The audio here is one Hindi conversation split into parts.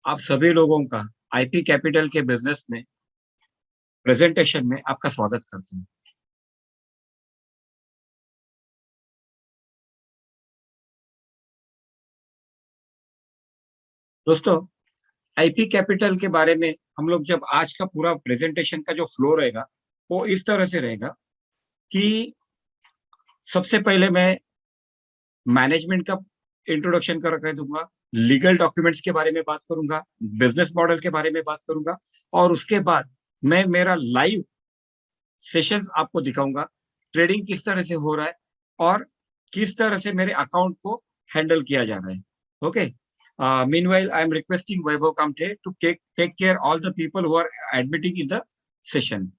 आप सभी लोगों का आईपी कैपिटल के बिजनेस में प्रेजेंटेशन में आपका स्वागत करता हूँ। दोस्तों, आईपी कैपिटल के बारे में हम लोग जब आज का पूरा प्रेजेंटेशन का जो फ्लो रहेगा वो इस तरह से रहेगा कि सबसे पहले मैं मैनेजमेंट का इंट्रोडक्शन कर दूंगा, लीगल डॉक्यूमेंट्स के बारे में बात करूंगा, बिजनेस मॉडल के बारे में बात करूंगा और उसके बाद मैं मेरा लाइव सेशंस आपको दिखाऊंगा, ट्रेडिंग किस तरह से हो रहा है और किस तरह से मेरे अकाउंट को हैंडल किया जा रहा है। Okay, meanwhile I am requesting Vaibhav Kamte to take care all the people who are admitting in the session.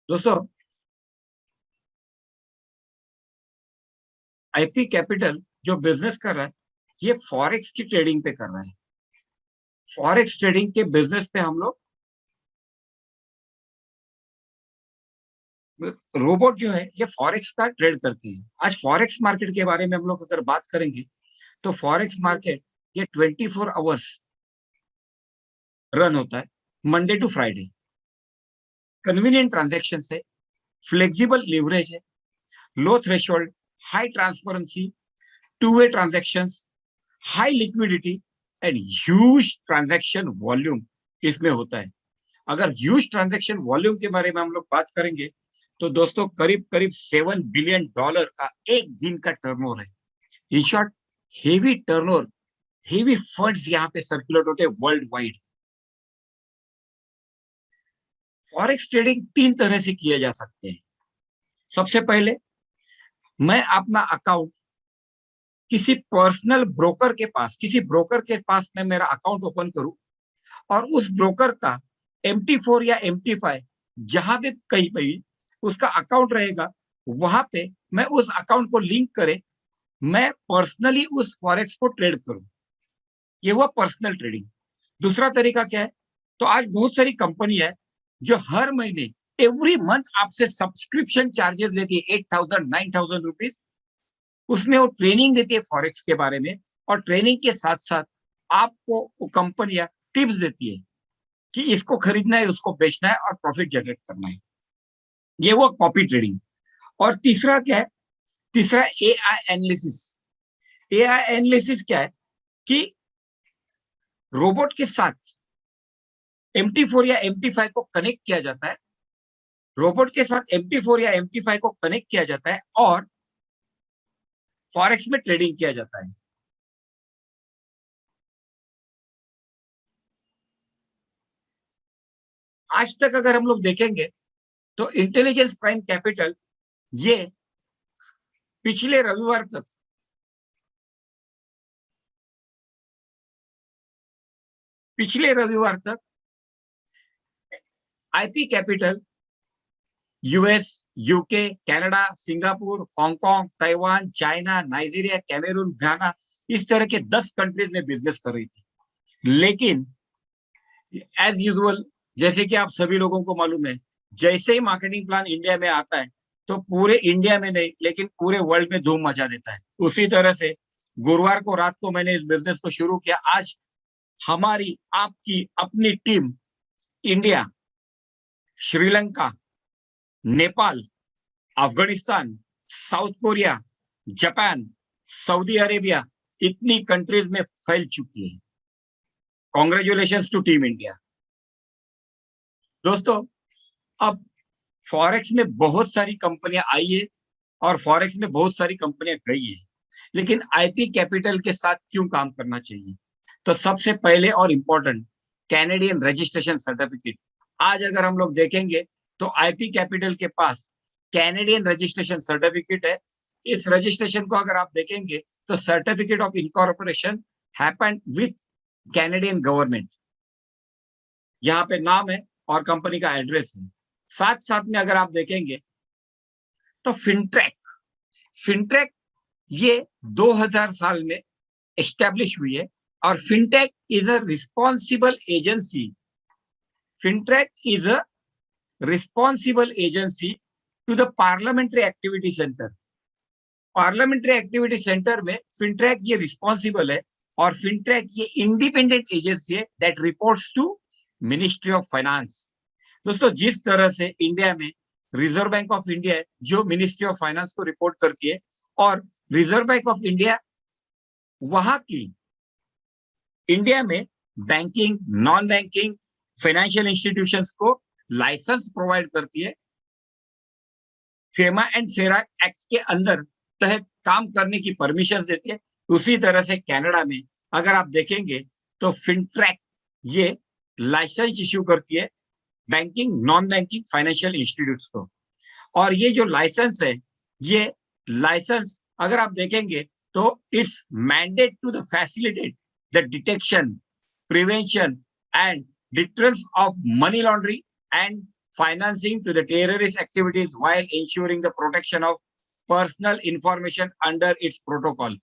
दोस्तों, आईपी कैपिटल जो बिजनेस कर रहा है ये फॉरेक्स की ट्रेडिंग पे कर रहा है। फॉरेक्स ट्रेडिंग के बिजनेस पे हम लोग रोबोट जो है ये फॉरेक्स का ट्रेड करते हैं। आज फॉरेक्स मार्केट के बारे में हम लोग अगर बात करेंगे तो फॉरेक्स मार्केट ये 24 आवर्स रन होता है, Monday to Friday. Convenient transaction है, फ्लेक्सिबल लिवरेज है, low threshold, high transparency, two way transactions, high liquidity and huge transaction volume इसमें होता है। अगर ह्यूज ट्रांजैक्शन वॉल्यूम के बारे में हम लोग बात करेंगे तो दोस्तों करीब करीब $7 बिलियन का एक दिन का टर्नओवर है। In short, heavy turnover, heavy funds यहाँ पे सर्कुलेट होते हैं वर्ल्ड वाइड। फॉरेक्स ट्रेडिंग तीन तरह से किए जा सकते हैं। सबसे पहले मैं अपना अकाउंट किसी पर्सनल ब्रोकर के पास, किसी ब्रोकर के पास मैं मेरा अकाउंट ओपन करूं और उस ब्रोकर का MT4 या MT5 जहां भी कहीं पे उसका अकाउंट रहेगा वहां पे मैं उस अकाउंट को लिंक करे, मैं पर्सनली उस फॉरेक्स को ट्रेड करूं। ये हुआ पर्सनल ट्रेडिंग। दूसरा तरीका क्या है? तो आज बहुत सारी कंपनी है जो हर महीने एवरी मंथ आपसे सब्सक्रिप्शन चार्जेस लेती है 8,000 9,000 रुपीज। उसमें वो ट्रेनिंग देती है फॉरेक्स के बारे में और ट्रेनिंग के साथ साथ आपको वो कंपनियां टिप्स देती है कि इसको खरीदना है, उसको बेचना है और प्रॉफिट जनरेट करना है। ये वो कॉपी ट्रेडिंग। और तीसरा क्या है? तीसरा एआई एनालिसिस। एआई एनालिसिस क्या है कि रोबोट के साथ MT4 या MT5 को कनेक्ट किया जाता है, रोबोट के साथ MT4 या MT5 को कनेक्ट किया जाता है और फॉरेक्स में ट्रेडिंग किया जाता है। आज तक अगर हम लोग देखेंगे तो इंटेलिजेंस प्राइम कैपिटल ये पिछले रविवार तक IP capital US, UK, Canada, Singapore, Hong Kong, Taiwan, China, Nigeria, Cameroon, Ghana, इस तरह के 10 कंट्रीज में बिजनेस कर रही थी। लेकिन एज यूजुअल, जैसे कि आप सभी लोगों को मालूम है, जैसे ही मार्केटिंग प्लान इंडिया में आता है तो पूरे इंडिया में नहीं लेकिन पूरे वर्ल्ड में धूम मचा देता है। उसी तरह से गुरुवार को रात को मैंने इस बिजनेस को शुरू किया। आज हमारी आपकी अपनी team India, Sri Lanka, Nepal, Afghanistan, South Korea, Japan, Saudi Arabia, इतनी कंट्रीज में फैल चुकी है। Congratulation to team India. दोस्तों, अब फॉरेक्स में बहुत सारी कंपनियां आई है और फॉरेक्स में बहुत सारी कंपनियां गई है, लेकिन आईपी कैपिटल के साथ क्यों काम करना चाहिए? तो सबसे पहले और इंपॉर्टेंट, कैनेडियन रजिस्ट्रेशन सर्टिफिकेट। आज अगर हम लोग देखेंगे तो आईपी कैपिटल के पास कैनेडियन रजिस्ट्रेशन सर्टिफिकेट है। इस रजिस्ट्रेशन को अगर आप देखेंगे तो certificate of incorporation happened with Canadian government. यहाँ पे नाम है और कंपनी का एड्रेस है। साथ साथ में अगर आप देखेंगे तो फिनट्रैक, फिनट्रैक ये 2000 साल में एस्टेब्लिश हुई है और fintech is a responsible agency. FINTRAC is a responsible agency to the Parliamentary Activity Center. Parliamentary activity centre में फिनट्रैक ये रिस्पॉन्सिबल है और फिनट्रैक ये इंडिपेंडेंट एजेंसी है that reports to ministry of finance. दोस्तों, जिस तरह से इंडिया में रिजर्व बैंक ऑफ इंडिया है जो मिनिस्ट्री ऑफ फाइनेंस को रिपोर्ट करती है, और रिजर्व बैंक ऑफ इंडिया वहां की इंडिया में banking, non banking, financial institutions को लाइसेंस प्रोवाइड करती है, फेमा एंड फेरा एक्ट के अंदर तहत काम करने की परमिशन देती है। उसी तरह से कनाडा में अगर आप देखेंगे तो फिनट्रैक ये लाइसेंस इश्यू करती है banking, non banking, financial institutes को। और ये जो लाइसेंस है, ये लाइसेंस अगर आप देखेंगे तो it's mandate to the facilitate the detection, prevention and deterrence of money laundering and financing to the terrorist activities while ensuring the protection of personal information under its protocol.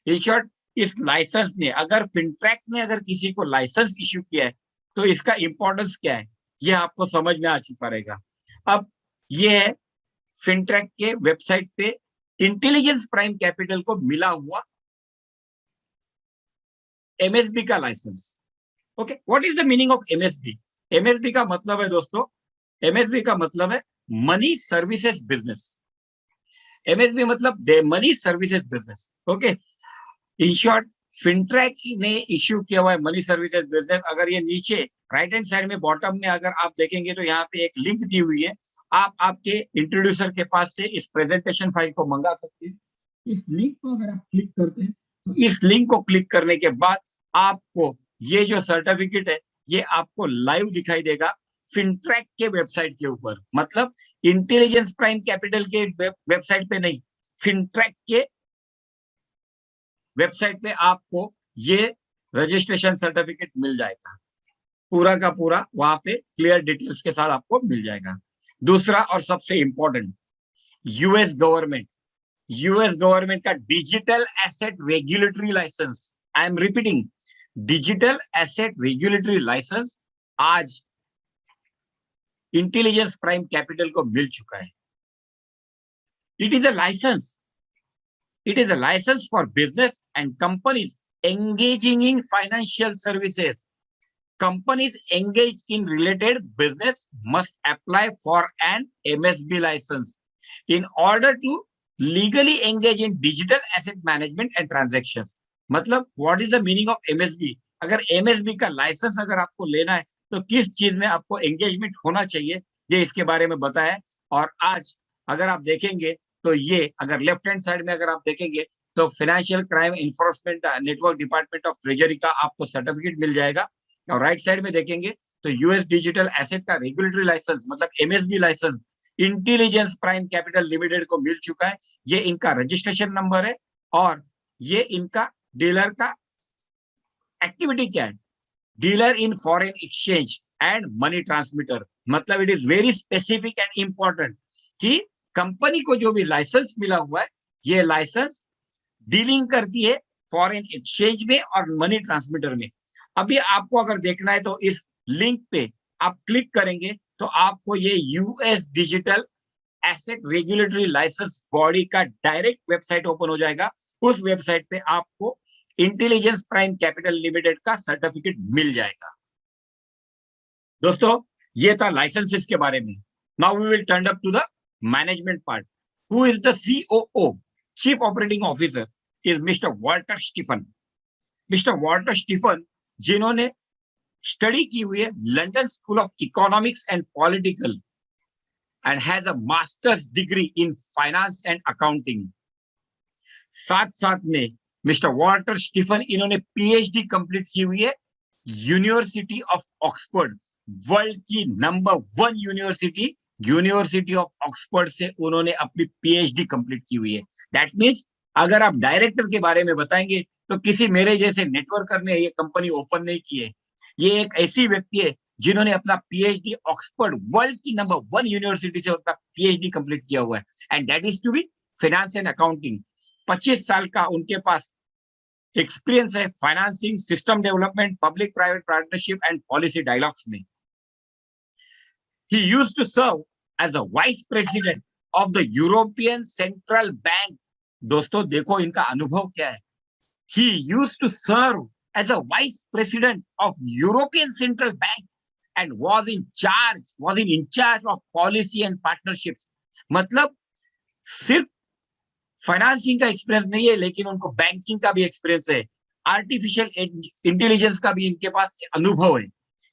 In short, इस लाइसेंस ने, अगर फिनट्रैक ने अगर किसी को लाइसेंस इश्यू किया है तो इसका इंपॉर्टेंस क्या है, ये आपको समझ में आ चुका रहेगा। अब ये है फिनट्रैक के वेबसाइट पे इंटेलिजेंस प्राइम कैपिटल को मिला हुआ एमएसबी का licence. Okay, what is the meaning of MSB? MSB का मतलब है दोस्तों, एमएसबी का मतलब है मनी सर्विसेज बिजनेस। एमएसबी मतलब the money services business. Okay, in short FINTRAC ने इश्यू किया हुआ है मनी सर्विसेज बिजनेस। अगर ये नीचे राइट हैंड साइड में बॉटम में अगर आप देखेंगे तो यहाँ पे एक लिंक दी हुई है, आप आपके इंट्रोड्यूसर के पास से इस प्रेजेंटेशन फाइल को मंगा सकते हैं। इस लिंक को अगर आप क्लिक करते हैं तो इस लिंक को क्लिक करने के बाद आपको ये जो सर्टिफिकेट है ये आपको लाइव दिखाई देगा फिनट्रैक के वेबसाइट के ऊपर। मतलब इंटेलिजेंस प्राइम कैपिटल के वेबसाइट पे नहीं, फिनट्रैक के वेबसाइट पे आपको ये रजिस्ट्रेशन सर्टिफिकेट मिल जाएगा, पूरा का पूरा वहां पे क्लियर डिटेल्स के साथ आपको मिल जाएगा। दूसरा और सबसे इंपॉर्टेंट, यूएस गवर्नमेंट का digital asset regulatory licence, I am repeating, digital asset regulatory licence आज इंटेलिजेंस प्राइम कैपिटल को मिल चुका है। It is a licence for business and companies engaging in financial services. Companies engaged in related business must apply for an MSB license in order to legally engage in digital asset management and transactions. मतलब what is the meaning of MSB? अगर MSB का लाइसेंस अगर आपको लेना है तो किस चीज में आपको एंगेजमेंट होना चाहिए, ये इसके बारे में बताया है। और आज अगर आप देखेंगे तो ये अगर लेफ्ट हैंड साइड में अगर आप देखेंगे तो financial crime enforcement network department of treasury का आपको सर्टिफिकेट मिल जाएगा। और राइट साइड में देखेंगे तो यूएस डिजिटल एसेट का रेगुलेटरी लाइसेंस मतलब MSB licence intelligence prime capital limited को मिल चुका है। ये इनका रजिस्ट्रेशन नंबर है और ये इनका डीलर का एक्टिविटी क्या है, dealer in foreign exchange and money transmitter. मतलब it is very specific and important कि कंपनी को जो भी लाइसेंस मिला हुआ है ये लाइसेंस डीलिंग करती है फॉरेन एक्सचेंज में और मनी ट्रांसमीटर में। अभी आपको अगर देखना है तो इस लिंक पे आप क्लिक करेंगे तो आपको ये US digital asset regulatory licence body का डायरेक्ट वेबसाइट ओपन हो जाएगा। उस वेबसाइट पे आपको इंटेलिजेंस प्राइम कैपिटल लिमिटेड का सर्टिफिकेट मिल जाएगा। दोस्तों, ये था लाइसेंसेस के बारे में। Now we will turn up to the management part. Who is the COO, chief operating officer, is mister Walter Stephen. Mister Walter Stephen जिन्होंने स्टडी की हुई है London School of Economics and Political and has a masters degree in finance and accounting. साथ साथ में मिस्टर वॉल्टर स्टीफन इन्होंने पीएचडी कंप्लीट की हुई है यूनिवर्सिटी ऑफ ऑक्सफोर्ड, वर्ल्ड की नंबर 1 यूनिवर्सिटी ऑफ ऑक्सफोर्ड से उन्होंने अपनी पीएचडी कंप्लीट की हुई है। दैट मीन्स अगर आप डायरेक्टर के बारे में बताएंगे तो किसी मेरे जैसे नेटवर्कर ने ये कंपनी ओपन नहीं की है। ये एक ऐसी व्यक्ति है जिन्होंने अपना पीएचडी ऑक्सफोर्ड, वर्ल्ड की नंबर 1 यूनिवर्सिटी से अपना पीएचडी कंप्लीट किया हुआ है and that is to be finance and accounting. 25 साल का उनके पास एक्सपीरियंस है financing, system development, public private partnership and policy dialogues में। He used to serve as a vice president of the European Central Bank. दोस्तों देखो इनका अनुभव क्या है. He used to serve as a vice president of European Central Bank and was in charge of policy and partnerships. मतलब सिर्फ फाइनेंसिंग का एक्सपीरियंस नहीं है, लेकिन उनको बैंकिंग का भी एक्सपीरियंस है, आर्टिफिशियल इंटेलिजेंस का भी इनके पास अनुभव है.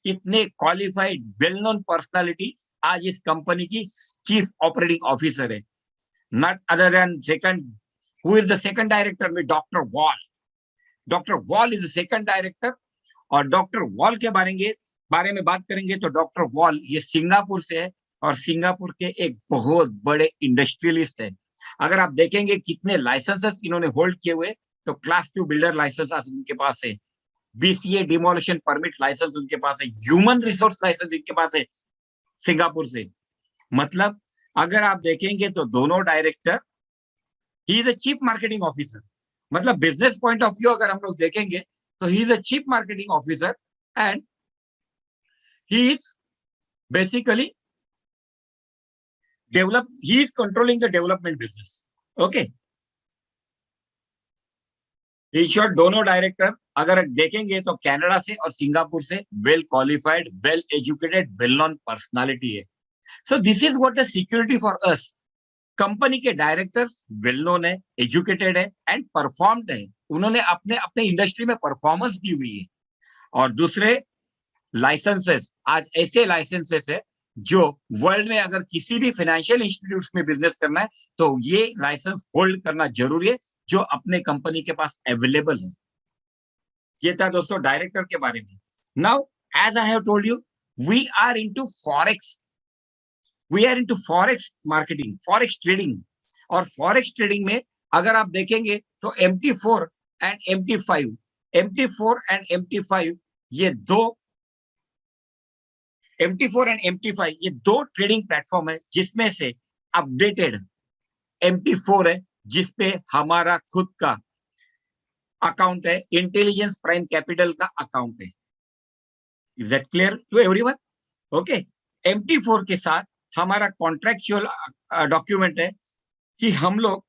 इतने क्वालिफाइड वेल नोन पर्सनालिटी आज इस कंपनी की चीफ ऑपरेटिंग ऑफिसर है. Not other than second, who is the second director में doctor Wall. Doctor Wall is the second director. और डॉक्टर वॉल के बारे में बात करेंगे तो डॉक्टर वॉल ये सिंगापुर से है और सिंगापुर के एक बहुत बड़े इंडस्ट्रियलिस्ट है. अगर आप देखेंगे कितने लाइसेंसेस इन्होंने होल्ड किए हुए, तो क्लास 2 बिल्डर लाइसेंस उनके पास है, बीसीए डिमोलिशन परमिट लाइसेंस उनके पास है, ह्यूमन रिसोर्स लाइसेंस इनके पास है सिंगापुर से. मतलब अगर आप देखेंगे तो दोनों director, he is a chief marketing officer. मतलब बिजनेस पॉइंट ऑफ व्यू अगर हम लोग देखेंगे तो he is a chief marketing officer and he is basically he is controlling the development business. Okay. In short, दोनों डायरेक्टर अगर देखेंगे तो कनाडा से और सिंगापुर से well qualified, well educated, well known personality है. So this is what is security for us. Company के डायरेक्टर्स वेल नोन है, एजुकेटेड है एंड परफॉर्म्ड है. उन्होंने अपने अपने इंडस्ट्री में परफॉर्मेंस दी हुई है. और दूसरे लाइसेंसेस, आज ऐसे लाइसेंसेस है जो वर्ल्ड में अगर किसी भी फाइनेंशियल इंस्टीट्यूट्स में बिजनेस करना है तो ये लाइसेंस होल्ड करना जरूरी है, जो अपने कंपनी के पास अवेलेबल है. ये था दोस्तों डायरेक्टर के बारे में. Now as I have told you, we are into forex marketing, forex trading. और फॉरेक्स ट्रेडिंग में अगर आप देखेंगे तो MT4 एंड MT5 ये दो ट्रेडिंग प्लेटफॉर्म है, जिसमें से अपडेटेड MT4 है, जिसपे हमारा खुद का अकाउंट है, इंटेलिजेंस प्राइम कैपिटल का अकाउंट है. Is that clear to everyone? Okay. MT4 के साथ हमारा कॉन्ट्रेक्चुअल डॉक्यूमेंट है कि हम लोग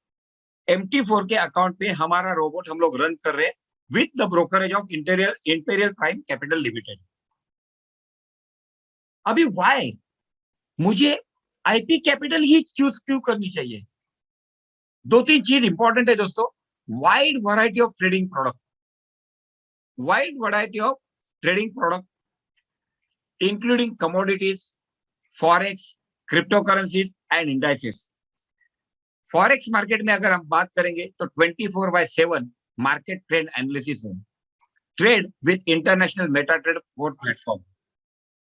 MT4 के अकाउंट पे हमारा रोबोट हम लोग रन कर रहे हैं with the brokerage of Imperial Prime capital Limited. अभी वाई मुझे आईपी कैपिटल ही चूज क्यों करनी चाहिए? 2-3 चीज इंपॉर्टेंट है दोस्तों. Wide variety of trading product including commodities, forex, crypto currencies and indices. Forex market में अगर हम बात करेंगे तो 24/7 मार्केट ट्रेंड एनालिसिस है. Trade with international MetaTrade 4 platform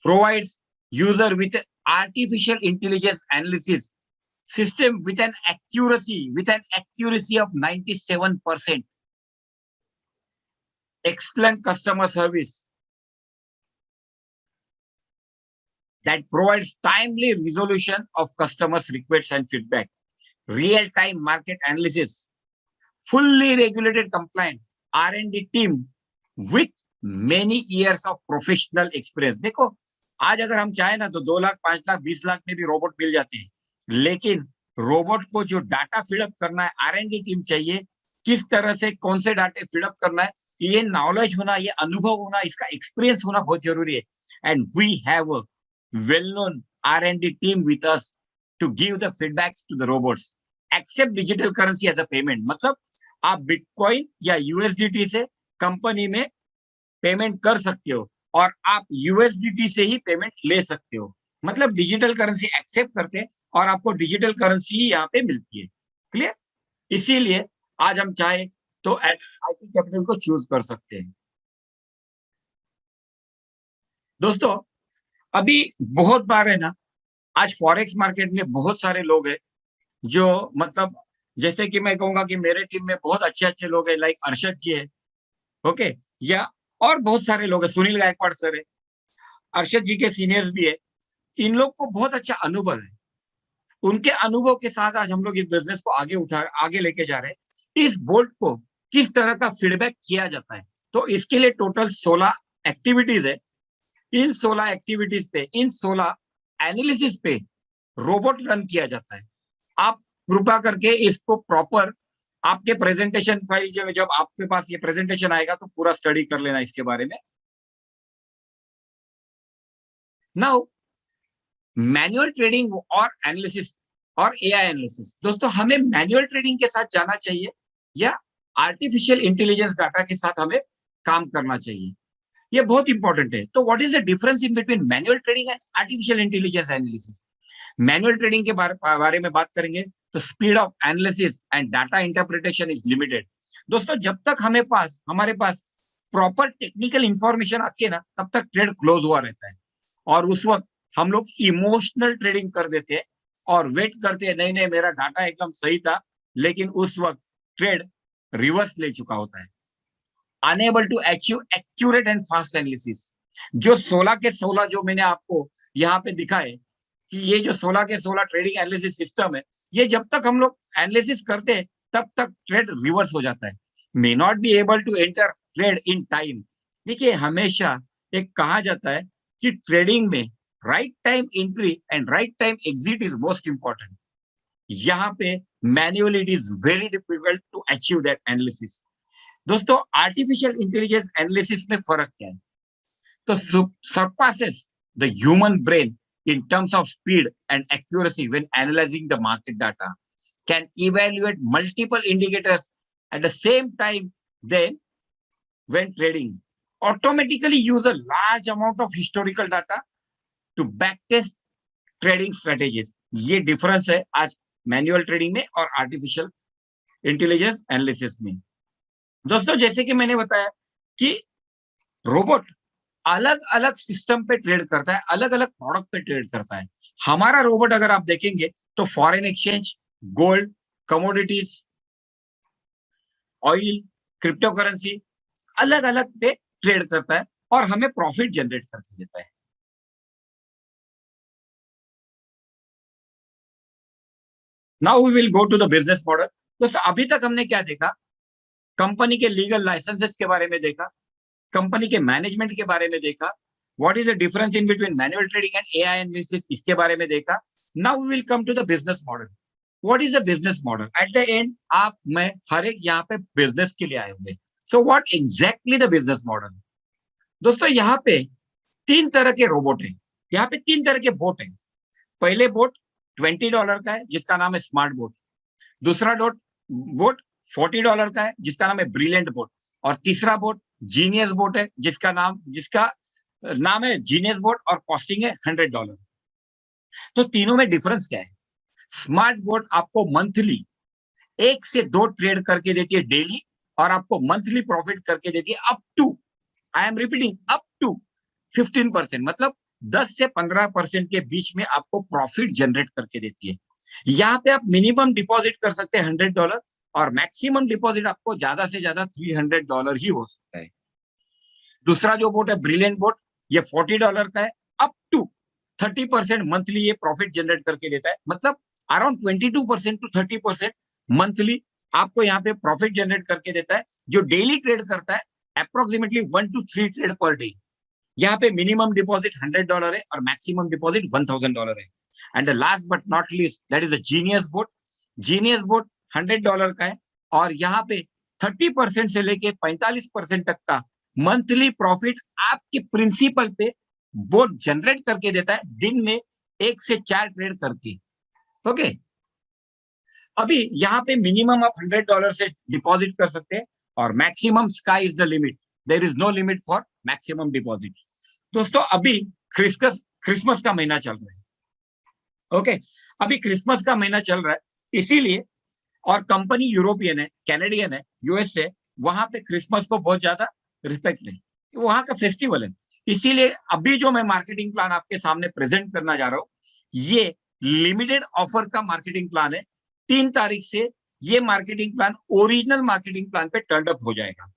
provides user with artificial intelligence analysis system with an accuracy of 97%. Excellent customer service that provides timely resolution of customers' requests and feedback. Real-time market analysis, fully regulated compliant R&D team with many years of professional experience. देखो आज अगर हम चाहें ना तो 2 लाख, 5 लाख, 20 लाख में भी रोबोट मिल जाते हैं, लेकिन रोबोट को जो डाटा फीडअप करना है, R&D टीम चाहिए. किस तरह से कौन से डाटे फीडअप करना है, ये नॉलेज होना, ये अनुभव होना, इसका एक्सपीरियंस होना बहुत जरूरी है. And we have a well known R&D team with us to give the feedbacks to the robots. Accept digital currency as a payment. मतलब आप बिटकॉइन या USDT से कंपनी में पेमेंट कर सकते हो और आप USDT से ही पेमेंट ले सकते हो. मतलब डिजिटल करेंसी एक्सेप्ट करते हैं और आपको डिजिटल करेंसी यहाँ पे मिलती है. क्लियर? इसीलिए आज हम चाहे तो आईटी कैपिटल को चूज कर सकते हैं. दोस्तों अभी बहुत बार है ना, आज फॉरेक्स मार्केट में बहुत सारे लोग हैं जो, मतलब जैसे कि मैं कहूंगा कि मेरे टीम में बहुत अच्छे लोग हैं, लाइक अर्शद जी है, ओके, या और बहुत सारे लोग हैं, सुनील गायकवाड़ सर है, अर्शद जी के सीनियर्स भी है. इन लोग को बहुत अच्छा अनुभव है. उनके अनुभव के साथ आज हम लोग इस बिजनेस को आगे लेके जा रहे हैं. इस बोर्ड को किस तरह का फीडबैक किया जाता है, तो इसके लिए टोटल 16 एक्टिविटीज है. इन 16 एक्टिविटीज पे, इन 16 एनालिसिस पे रोबोट रन किया जाता है। आप कृपा करके इसको प्रॉपर आपके प्रेजेंटेशन फाइल जब आपके पास ये प्रेजेंटेशन आएगा तो पूरा स्टडी कर लेना इसके बारे में। नाउ मैनुअल ट्रेडिंग और एनालिसिस और एआई एनालिसिस, दोस्तों हमें मैनुअल ट्रेडिंग के साथ जाना चाहिए या आर्टिफिशियल इंटेलिजेंस डाटा के साथ हमें काम करना चाहिए, ये बहुत इंपॉर्टेंट है। तो what is the difference in between manual trading and artificial intelligence analysis? Manual trading के बारे में बात करेंगे तो speed of analysis and data interpretation is limited. दोस्तों जब तक हमारे पास प्रॉपर टेक्निकल इंफॉर्मेशन आती है ना, तब तक ट्रेड क्लोज हुआ रहता है और उस वक्त हम लोग इमोशनल ट्रेडिंग कर देते हैं और वेट करते हैं, नहीं नहीं मेरा डाटा एकदम सही था, लेकिन उस वक्त ट्रेड रिवर्स ले चुका होता है। Unable to achieve accurate and fast analysis. जो 16 के 16 जो मैंने आपको यहाँ पे दिखाए कि ये जो 16 के 16 ट्रेडिंग एनालिसिस सिस्टम है, ये जब तक हम लोग एनालिसिस करते हैं तब तक ट्रेड रिवर्स हो जाता है। May not be able to enter trade in time. देखिए हमेशा एक कहा जाता है कि ट्रेडिंग में right time entry and right time exit is most important. यहाँ पे manually it is very difficult to achieve that analysis. दोस्तों आर्टिफिशियल इंटेलिजेंस एनालिसिस में फर्क क्या है? तो surpasses the human brain in terms of speed and accuracy when analyzing the market data, can evaluate multiple indicators at the same time then when trading, automatically use a large amount of historical data to backtest trading strategies। ये डिफरेंस है आज मैनुअल ट्रेडिंग में और आर्टिफिशियल इंटेलिजेंस एनालिसिस में। दोस्तों जैसे कि मैंने बताया कि रोबोट अलग अलग सिस्टम पे ट्रेड करता है, अलग अलग प्रोडक्ट पे ट्रेड करता है। हमारा रोबोट अगर आप देखेंगे तो foreign exchange, gold, commodities, oil, crypto currency अलग अलग पे ट्रेड करता है और हमें प्रॉफिट जनरेट करके देता है। Now we will go to the business model. दोस्तों अभी तक हमने क्या देखा? कंपनी के लीगल लाइसेंसेस के बारे में देखा, कंपनी के मैनेजमेंट के बारे में देखा, what is the difference in between manual trading and AI analysis, इसके बारे में देखा। Now we will come to the business model. What is the business model? At the end आप मैं हर एक यहाँ पे बिजनेस के लिए आए होंगे। So what exactly the business model? दोस्तों यहाँ पे तीन तरह के रोबोट हैं, यहाँ पे तीन तरह के बोट हैं। पहले बोट $20 का है जिसका नाम है स्मार्ट बोट। दूसरा बोट $40 का है जिसका नाम है ब्रिलियंट बोट। और तीसरा बोट जीनियस बोट है जिसका नाम है जीनियस बोट और कॉस्टिंग है $100। तो तीनों में डिफरेंस क्या है? स्मार्ट बोट आपको मंथली 1 से 2 ट्रेड करके देती है डेली और आपको मंथली प्रॉफिट करके देती है up to, I am repeating, up to 15%, मतलब 10 से 15% के बीच में आपको प्रॉफिट जनरेट करके देती है। यहाँ पे आप मिनिमम डिपॉजिट कर सकते हैं $100 और मैक्सिमम डिपॉजिट आपको ज्यादा से ज्यादा $300 ही हो सकता है। दूसरा जो बोट है ब्रिलियंट बोट, ये $40 का है, अप टू 30% मंथली ये प्रॉफिट जनरेट करके देता है, मतलब अराउंड 22% टू 30% मंथली आपको यहाँ पे प्रॉफिट जनरेट करके देता है, जो डेली ट्रेड करता है approximately 1 to 3 trade per day. यहाँ पे मिनिमम डिपॉजिट $100 है और मैक्सिमम डिपॉजिट $1000 है। And the last but not least that is a genius boat. Genius boat $100 का है और यहाँ पे 30% से लेके 45% तक का मंथली प्रॉफिट आपके प्रिंसिपल पे बोट जनरेट करके देता है, दिन में 1 से 4 ट्रेड करके। ओके, अभी यहाँ पे मिनिमम आप $100 से डिपॉजिट कर सकते हैं और maximum sky is the limit, there is no limit for maximum deposit. दोस्तों अभी क्रिसमस का महीना चल रहा है। ओके, अभी क्रिसमस का महीना चल रहा है, इसीलिए, और कंपनी यूरोपियन है, कैनेडियन है, यूएस है, वहां पे क्रिसमस को बहुत ज्यादा रिस्पेक्ट है, वहां का फेस्टिवल है। इसीलिए अभी जो मैं मार्केटिंग प्लान आपके सामने प्रेजेंट करना जा रहा हूँ, ये लिमिटेड ऑफर का मार्केटिंग प्लान है। 3 तारीख से ये marketing plan original marketing plan पे टर्न अप हो जाएगा।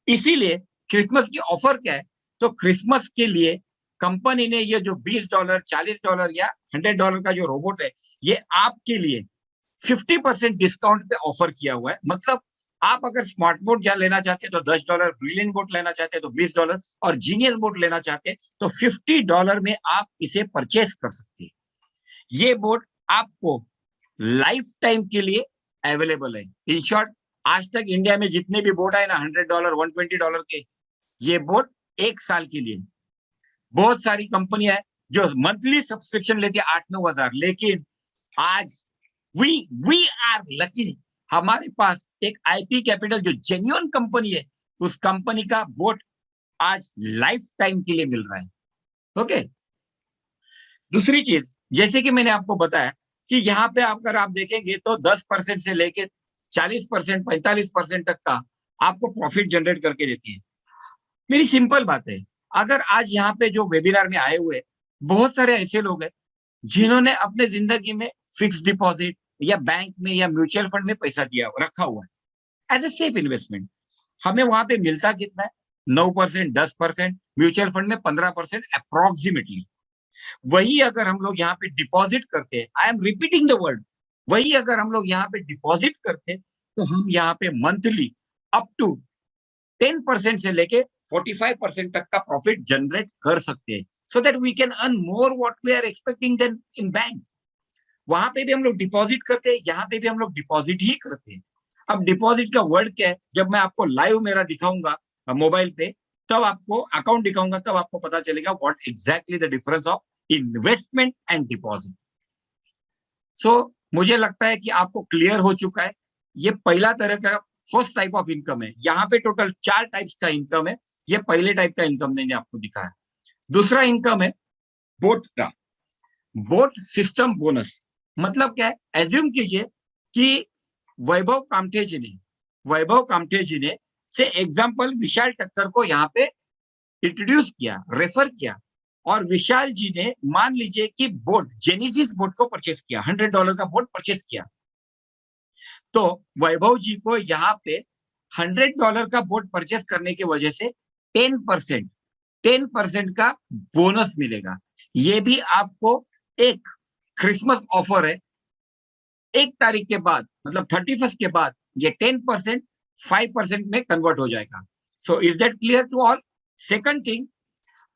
इसीलिए क्रिसमस की ऑफर क्या है? तो क्रिसमस के लिए कंपनी ने ये जो $20, $40 या $100 का जो रोबोट है, ये आपके लिए 50% डिस्काउंट पे ऑफर किया हुआ है। मतलब आप अगर स्मार्ट बोर्ड लेना चाहते हैं तो $10, ब्रिलियंट बोर्ड लेना चाहते हैं तो $20 और जीनियस बोर्ड लेना चाहते हैं तो $50 में आप इसे परचेस कर सकते हैं। ये बोर्ड आपको लाइफ टाइम के लिए अवेलेबल है। इन शॉर्ट, आज तक इंडिया में जितने भी बोर्ड आए ना $100, $120 के, ये बोर्ड 1 साल के लिए। बहुत सारी कंपनियां हैं जो मंथली सब्सक्रिप्शन लेती है 8-9 हजार, लेकिन आज वी आर लकी, हमारे पास एक आईपी कैपिटल जो जेन्युइन कंपनी है, उस कंपनी का बोर्ड आज लाइफ टाइम के लिए मिल रहा है। ओके, दूसरी चीज, जैसे कि मैंने आपको बताया कि यहाँ पे अगर आप देखेंगे तो 10% से लेके 40%, 45% तक का आपको प्रॉफिट जनरेट करके देती है। मेरी सिंपल बात है, अगर आज यहाँ पे जो वेबिनार में आए हुए बहुत सारे ऐसे लोग हैं जिन्होंने अपने जिंदगी में फिक्स डिपॉजिट या बैंक में या म्यूचुअल फंड में पैसा दिया रखा हुआ है एज ए सेफ इन्वेस्टमेंट। हमें वहां पे मिलता कितना है? 9%, 10%, म्यूचुअल फंड में 15% अप्रोक्सीमेटली। वही अगर हम लोग यहाँ पे डिपॉजिट करते हैं, आई एम रिपीटिंग द वर्ड, वही अगर हम लोग यहाँ पे डिपॉजिट करते तो हम यहाँ पे मंथली अप टू 10% से लेके 45% तक का प्रॉफिट जनरेट कर सकते हैं, so that we can earn more what we are expecting then in bank. वहां पे भी हम लोग डिपॉजिट करते हैं, यहाँ पे भी हम लोग डिपॉजिट ही करते हैं। अब डिपॉजिट का वर्ड क्या है, जब मैं आपको लाइव मेरा दिखाऊंगा मोबाइल पे, तब आपको अकाउंट दिखाऊंगा, तब आपको पता चलेगा what exactly the difference of investment and deposit. So मुझे लगता है कि आपको क्लियर हो चुका है। ये पहला तरह का फर्स्ट टाइप ऑफ इनकम है। यहाँ पे टोटल 4 टाइप्स का इनकम है, ये पहले टाइप का इनकम मैंने आपको दिखाया। दूसरा इनकम है बोट का, बोट सिस्टम बोनस। मतलब क्या है, एज्यूम कीजिए कि वैभव कामठे जी ने से एग्जाम्पल विशाल टक्कर को यहाँ पे इंट्रोड्यूस किया, रेफर किया, और विशाल जी ने मान लीजिए कि बोट जेनेसिस बोट को परचेस किया, $100 का बोट परचेस किया, तो वैभव जी को यहाँ पे $100 का बोट परचेस करने की वजह से 10% का बोनस मिलेगा। ये भी आपको एक क्रिसमस ऑफर है। 1 तारीख के बाद, मतलब 31st के बाद, ये 10% 5% में कन्वर्ट हो जाएगा। So is that clear to all? Second thing,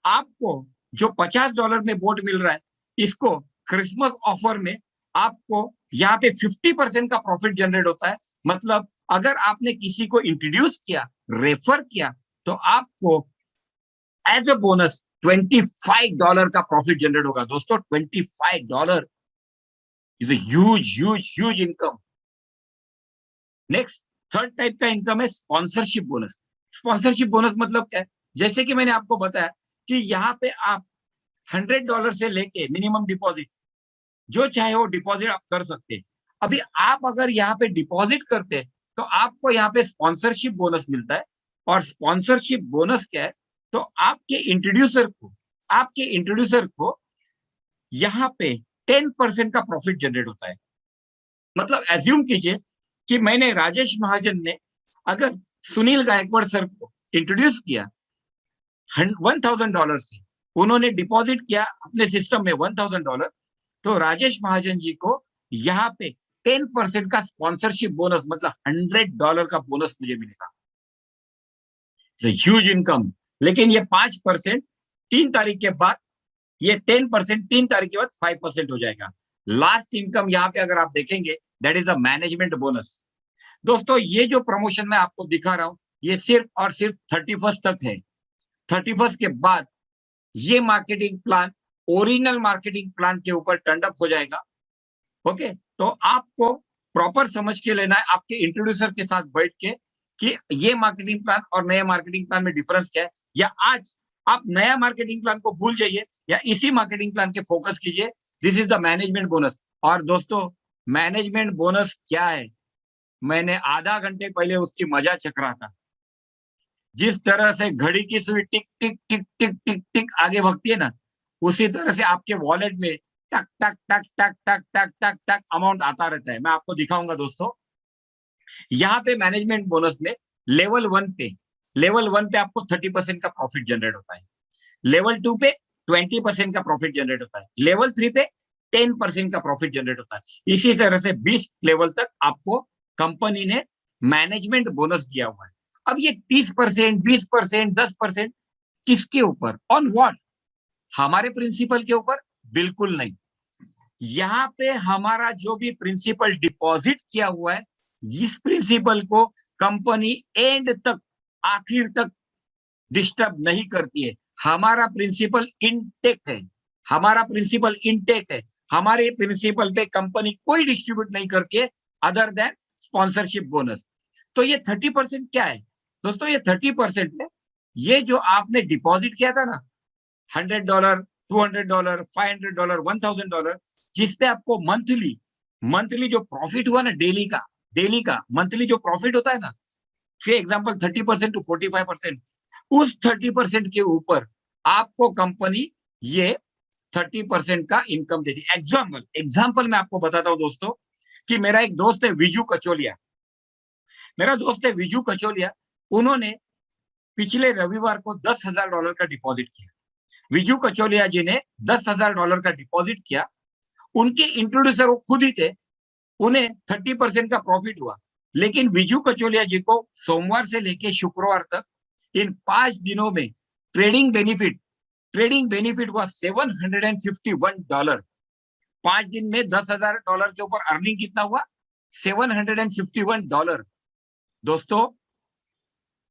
आपको जो $50 में बोट मिल रहा है, इसको क्रिसमस ऑफर में आपको यहाँ पे 50% का प्रॉफिट जनरेट होता है। मतलब अगर आपने किसी को इंट्रोड्यूस किया, रेफर किया, तो आपको एज ए बोनस $25 का प्रॉफिट जनरेट होगा। दोस्तों, $25 is a huge income. Next, third type का इनकम है स्पॉन्सरशिप बोनस। स्पॉन्सरशिप बोनस मतलब क्या है? जैसे कि मैंने आपको बताया कि यहाँ पे आप $100 से लेके मिनिमम डिपॉजिट जो चाहे वो डिपॉजिट आप कर सकते हैं। अभी आप अगर यहाँ पे डिपॉजिट करते हैं तो आपको यहाँ पे स्पॉन्सरशिप बोनस मिलता है। और स्पॉन्सरशिप बोनस क्या है? तो आपके इंट्रोड्यूसर को यहाँ पे 10% का प्रॉफिट जनरेट होता है। मतलब एज्यूम कीजिए कि मैंने राजेश महाजन ने अगर सुनील गायकवाड़ सर को इंट्रोड्यूस किया $1,000 से, उन्होंने डिपॉजिट किया अपने सिस्टम में $1,000, तो राजेश महाजन जी को यहाँ पे 10% का स्पॉन्सरशिप बोनस, मतलब $100 का बोनस मुझे मिलेगा। Huge income. लेकिन ये 5% 3 तारीख के बाद, ये 10% 3 तारीख के बाद 5% हो जाएगा। लास्ट इनकम यहाँ पे अगर आप देखेंगे, that is a management bonus. दोस्तों, ये जो प्रमोशन मैं आपको दिखा रहा हूं, ये सिर्फ और सिर्फ 31st तक है। 31st के बाद ये marketing plan original marketing plan के ऊपर टर्न अप हो जाएगा। ओके, तो आपको प्रॉपर समझ के लेना है आपके इंट्रोड्यूसर के साथ बैठ के कि ये मार्केटिंग प्लान और नए मार्केटिंग प्लान में डिफरेंस क्या है। या आज आप नया मार्केटिंग प्लान को भूल जाइए या इसी मार्केटिंग प्लान के फोकस कीजिए। This is the management bonus. और दोस्तों, मैनेजमेंट बोनस क्या है, मैंने आधा घंटे पहले उसकी मजा चख रहा था। जिस तरह से घड़ी की सुई टिक टिक टिक टिक टिक टिक आगे भगती है ना, उसी तरह से आपके वॉलेट में टक टक टक टक टक टक टक टक अमाउंट आता रहता है। मैं आपको दिखाऊंगा दोस्तों। यहाँ पे मैनेजमेंट बोनस में लेवल वन पे आपको 30% का प्रॉफिट जनरेट होता है। लेवल 2 पे 20% का प्रॉफिट जनरेट होता है। लेवल 3 पे 10% का प्रॉफिट जनरेट होता है। इसी तरह से 20 लेवल तक आपको कंपनी ने मैनेजमेंट बोनस दिया हुआ है। अब ये 30%, 20%, 10% किसके ऊपर, ऑन व्हाट? हमारे प्रिंसिपल के ऊपर? बिल्कुल नहीं। यहाँ पे हमारा जो भी प्रिंसिपल डिपॉजिट किया हुआ है, इस प्रिंसिपल को कंपनी एंड तक, आखिर तक डिस्टर्ब नहीं करती है। हमारा प्रिंसिपल इनटेक है, हमारा प्रिंसिपल इनटेक है। हमारे प्रिंसिपल पे कंपनी कोई डिस्ट्रीब्यूट नहीं करती है अदर देन स्पॉन्सरशिप बोनस। तो ये 30% क्या है दोस्तों? ये 30% है, ये जो आपने डिपॉजिट किया था ना, $100, $200, $500, $1000, जिसपे आपको मंथली मंथली जो प्रॉफिट हुआ ना, डेली का मंथली जो प्रॉफिट होता है ना, से एग्जांपल 30% टू 45%, उस 30% के ऊपर आपको कंपनी ये 30% का इनकम देती है। एग्जाम्पल मैं आपको बताता हूं दोस्तों, कि मेरा एक दोस्त है विजू कचोलिया, मेरा दोस्त है विजू कचोलिया, उन्होंने पिछले रविवार को $10,000 का डिपॉजिट किया। विजू कचोलिया जी ने $10,000 का डिपॉजिट किया। उनके इंट्रोड्यूसर वो खुद ही थे, उन्हें 30% का प्रॉफिट हुआ। लेकिन विजू कचोलिया जी को सोमवार से लेकर शुक्रवार तक इन 5 दिनों में ट्रेडिंग बेनिफिट हुआ $751। 5 दिन में $10,000 के ऊपर अर्निंग कितना हुआ? $751। दोस्तों,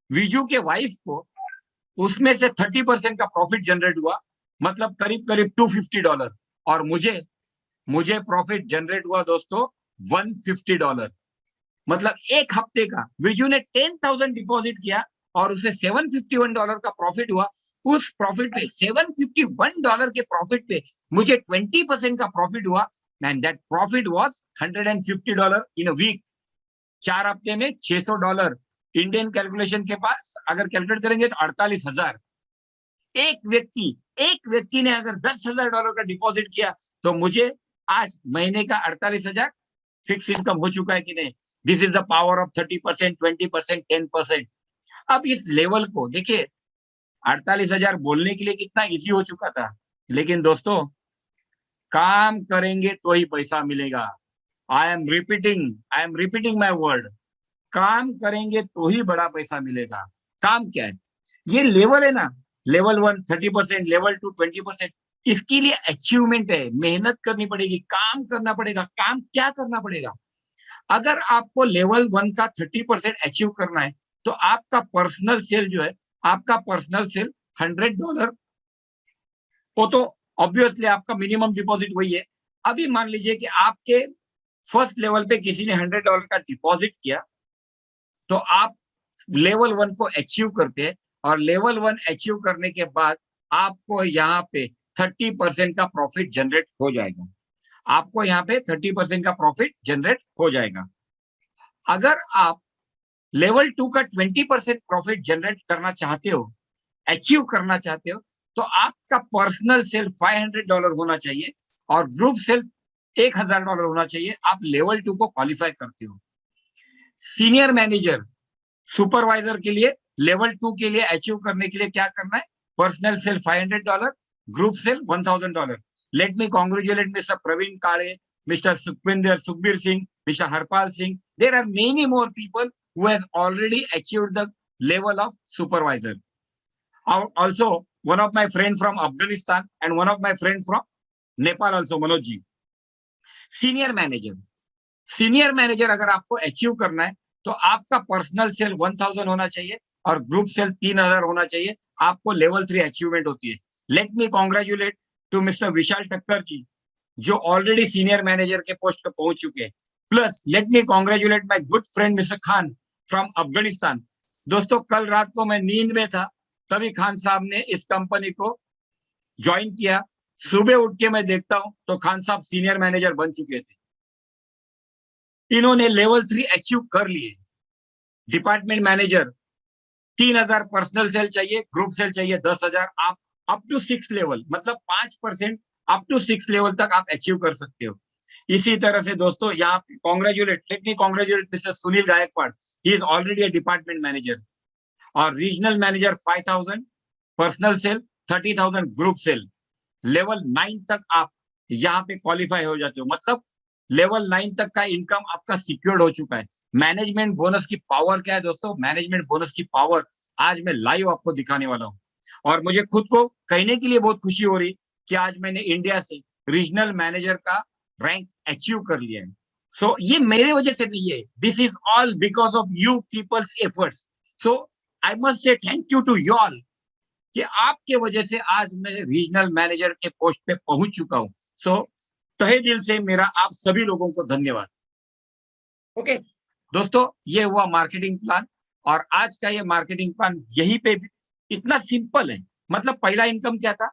विजू के वाइफ को उसमें से 30% का प्रॉफिट जनरेट हुआ, मतलब करीब करीब $250। और मुझे प्रॉफिट जनरेट हुआ दोस्तों $150। मतलब एक हफ्ते का विजू ने 10,000 डिपॉजिट किया और उसे $751 का प्रॉफिट हुआ। उस प्रॉफिट पे, $751 के प्रॉफिट पे मुझे 20% का प्रॉफिट हुआ, and that profit was $150 in a week. 4 हफ्ते में $600 इंडियन कैलकुलेशन के पास अगर कैलकुलेट करेंगे तो 48,000। एक व्यक्ति ने अगर $10,000 का डिपॉजिट किया तो मुझे आज महीने का 48,000 फिक्स इनकम हो चुका है कि नहीं? This is the power of 30%, 20%, 10%। अब इस लेवल को देखिए, 48,000 बोलने के लिए कितना इजी हो चुका था, लेकिन दोस्तों काम करेंगे तो ही पैसा मिलेगा। आई एम रिपीटिंग माई वर्ड, काम करेंगे तो ही बड़ा पैसा मिलेगा। काम क्या है? ये लेवल है ना, लेवल 1 30%, लेवल 2 20%। इसके लिए अचीवमेंट है, मेहनत करनी पड़ेगी, काम करना पड़ेगा। काम क्या करना पड़ेगा? अगर आपको लेवल 1 का 30% अचीव करना है तो आपका पर्सनल सेल जो है, आपका पर्सनल सेल $100, वो तो ऑब्वियसली आपका मिनिमम डिपॉजिट वही है। अभी मान लीजिए कि आपके फर्स्ट लेवल पे किसी ने $100 का डिपॉजिट किया, तो आप लेवल 1 को अचीव करते हैं, और लेवल 1 अचीव करने के बाद आपको यहाँ पे 30% का प्रॉफिट जनरेट हो जाएगा। आपको यहाँ पे 30% का प्रॉफिट जनरेट हो जाएगा। अगर आप लेवल 2 का 20% प्रॉफिट जनरेट करना चाहते हो, अचीव करना चाहते हो, तो आपका पर्सनल सेल $500 होना चाहिए और ग्रुप सेल $1,000 होना चाहिए। आप लेवल 2 को क्वालिफाई करते हो। सीनियर मैनेजर, सुपरवाइजर के लिए लेवल 2 के लिए अचीव करने के लिए क्या करना है? Personal sale $500, group sale $1,000। Let me congratulate mister Praveen Kale, mister Sukhbir Singh, mister Harpal Singh. There are many more people who has already achieved the level of supervisor. Also, one of my friend from Afghanistan and one of my friend from Nepal also, Manoj ji. Senior manager अगर आपको अचीव करना है तो आपका पर्सनल सेल 1000 होना चाहिए और ग्रुप सेल 3000 होना चाहिए। आपको लेवल 3 अचीवमेंट होती है। Let me congratulate to mister Vishal Thakkar ji, जो ऑलरेडी सीनियर मैनेजर के पोस्ट पर पहुंच चुके हैं। Plus let me congratulate my good friend mister Khan from Afghanistan. दोस्तों, कल रात को मैं नींद में था, तभी खान साहब ने इस कंपनी को ज्वाइन किया। सुबह उठ के मैं देखता हूं तो खान साहब सीनियर मैनेजर बन चुके थे। इन्होंने लेवल 3 अचीव कर लिए। डिपार्टमेंट मैनेजर 3000 पर्सनल सेल चाहिए, ग्रुप सेल चाहिए 10,000। आप अप टू 6 लेवल, मतलब 5% अप टू 6 लेवल तक आप अचीव कर सकते हो। इसी तरह से दोस्तों, यहाँ let me congratulate mister Sunil Gaikwad, he is already a department manager. और regional manager 5000 personal sale, 30,000 group sale. Level 9 तक आप यहाँ पे क्वालिफाई हो जाते हो, मतलब लेवल 9 तक का इनकम आपका सिक्योर्ड हो चुका है। मैनेजमेंट बोनस की पावर क्या है दोस्तों, मैनेजमेंट बोनस की पावर आज मैं लाइव आपको दिखाने वाला हूँ। और मुझे खुद को कहने के लिए बहुत खुशी हो रही कि आज मैंने इंडिया से रीजनल मैनेजर का रैंक अचीव कर लिया है। सो ये मेरे वजह से नहीं है, this is all because of you peoples efforts. So I must say thank you to you all कि आपके वजह से आज मैं रीजनल मैनेजर के पोस्ट पे पहुंच चुका हूं। सो तहे दिल से मेरा आप सभी लोगों को धन्यवाद। ओके दोस्तों, ये हुआ मार्केटिंग प्लान। और आज का ये मार्केटिंग प्लान यहीं पे इतना सिंपल है। मतलब पहला इनकम क्या था,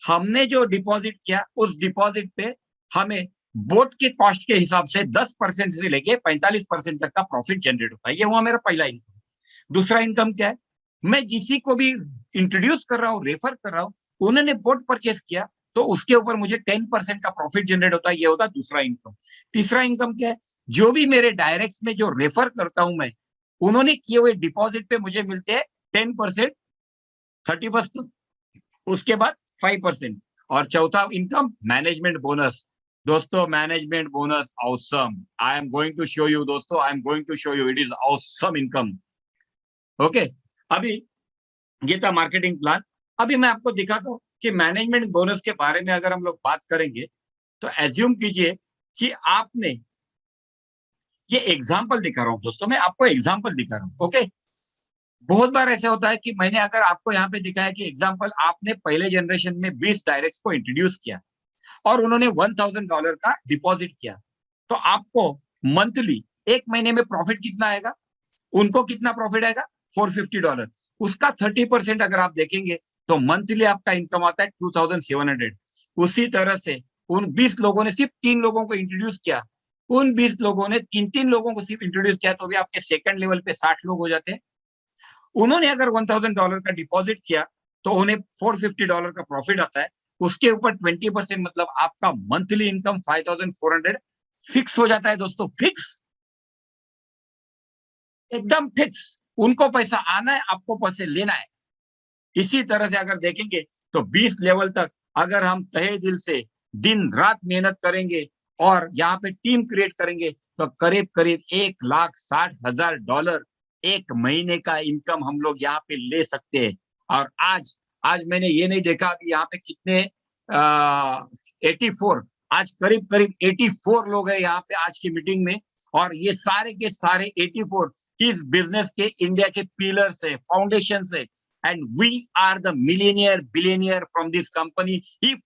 हमने जो डिपॉजिट किया उस डिपॉजिट पे हमें बोट के कॉस्ट के हिसाब से 10% से लेके 45% तक का प्रॉफिट जनरेट होता है। ये हुआ मेरा पहला इनकम। दूसरा इनकम क्या है, मैं जिसी को भी इंट्रोड्यूस कर रहा हूँ, रेफर कर रहा हूँ, उन्होंने बोट परचेस किया तो उसके ऊपर मुझे 10% का प्रॉफिट जनरेट होता है। ये होता है दूसरा इनकम। तीसरा इनकम क्या है, जो भी मेरे डायरेक्ट में जो रेफर करता हूं मैं, उन्होंने किए हुए डिपॉजिट पे मुझे मिलते हैं 10% 31st, उसके बाद 5%। और चौथा इनकम मैनेजमेंट बोनस। दोस्तों management bonus awesome, I am going to show you दोस्तों, I am going to show you, it is awesome income. Okay, अभी ये था मार्केटिंग प्लान। अभी मैं आपको दिखाता हूँ कि मैनेजमेंट बोनस के बारे में अगर हम लोग बात करेंगे तो एज्यूम कीजिए कि आपने, ये एग्जाम्पल दिखा रहा हूँ दोस्तों, मैं आपको एग्जाम्पल दिखा रहा हूँ। ओके, बहुत बार ऐसा होता है कि मैंने अगर आपको यहाँ पे दिखाया कि एग्जाम्पल आपने पहले जनरेशन में 20 डायरेक्ट्स को इंट्रोड्यूस किया और उन्होंने $1000 का डिपॉजिट किया, तो आपको मंथली एक महीने में प्रॉफिट कितना आएगा, उनको कितना प्रॉफिट आएगा, $450। उसका 30% अगर आप देखेंगे तो मंथली आपका इनकम आता है 2700। उसी तरह से उन 20 लोगों ने सिर्फ 3 लोगों को इंट्रोड्यूस किया, उन 20 लोगों ने 3-3 लोगों को सिर्फ इंट्रोड्यूस किया तो भी आपके सेकंड लेवल पे 60 लोग हो जाते हैं। उन्होंने अगर $1000 का डिपॉजिट किया तो उन्हें $450 का प्रॉफिट आता है। उसके ऊपर 20% मतलब आपका मंथली इनकम 5400 फिक्स हो जाता है दोस्तों, फिक्स, एकदम फिक्स। उनको पैसा आना है, आपको पैसे लेना है। इसी तरह से अगर देखेंगे तो 20 लेवल तक अगर हम तहे दिल से दिन रात मेहनत करेंगे और यहाँ पे टीम क्रिएट करेंगे तो करीब करीब $1,60,000 एक महीने का इनकम हम लोग यहाँ पे ले सकते हैं। और आज आज मैंने ये नहीं देखा अभी यहाँ पे कितने 84, आज करीब करीब 84 लोग हैं यहाँ पे आज की मीटिंग में। और ये सारे के सारे 84 इस बिजनेस के इंडिया के पिलर्स है, फाउंडेशन है। And we are the millionaire billionaire from this company if